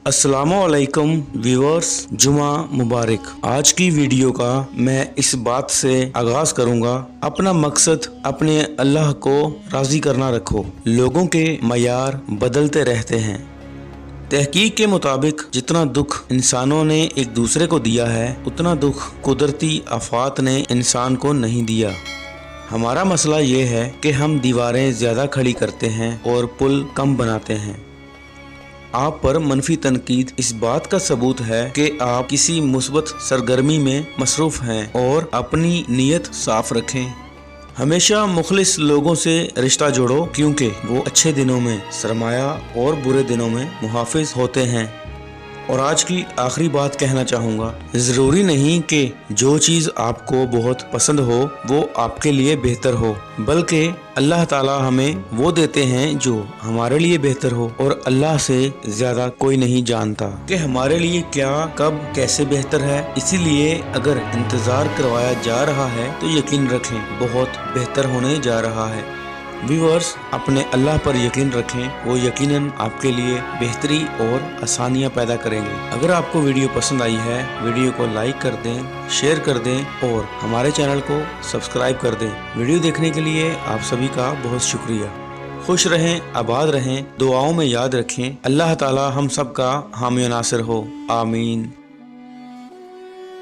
अस्सलामुअलैकुम व्यूअर्स, जुमा मुबारक। आज की वीडियो का मैं इस बात से आगाज करूंगा, अपना मकसद अपने अल्लाह को राजी करना रखो। लोगों के मयार बदलते रहते हैं। तहकीक के मुताबिक जितना दुख इंसानों ने एक दूसरे को दिया है, उतना दुख कुदरती आफात ने इंसान को नहीं दिया। हमारा मसला ये है कि हम दीवारें ज़्यादा खड़ी करते हैं और पुल कम बनाते हैं। आप पर मनफी तनकीद इस बात का सबूत है कि आप किसी मुस्बत सरगर्मी में मसरूफ हैं और अपनी नीयत साफ रखें। हमेशा मुखलिस लोगों से रिश्ता जोड़ो, क्योंकि वो अच्छे दिनों में सरमाया और बुरे दिनों में मुहाफिज होते हैं। और आज की आखिरी बात कहना चाहूँगा, ज़रूरी नहीं कि जो चीज़ आपको बहुत पसंद हो वो आपके लिए बेहतर हो, बल्कि अल्लाह ताला हमें वो देते हैं जो हमारे लिए बेहतर हो। और अल्लाह से ज़्यादा कोई नहीं जानता कि हमारे लिए क्या, कब, कैसे बेहतर है। इसीलिए अगर इंतज़ार करवाया जा रहा है तो यकीन रखें बहुत बेहतर होने जा रहा है। व्यूअर्स, अपने अल्लाह पर यकीन रखें, वो यकीनन आपके लिए बेहतरी और आसानियाँ पैदा करेंगे। अगर आपको वीडियो पसंद आई है, वीडियो को लाइक कर दें, शेयर कर दें और हमारे चैनल को सब्सक्राइब कर दें। वीडियो देखने के लिए आप सभी का बहुत शुक्रिया। खुश रहें, आबाद रहें, दुआओं में याद रखें। अल्लाह ताला हम सब का हामी नासिर हो। आमीन।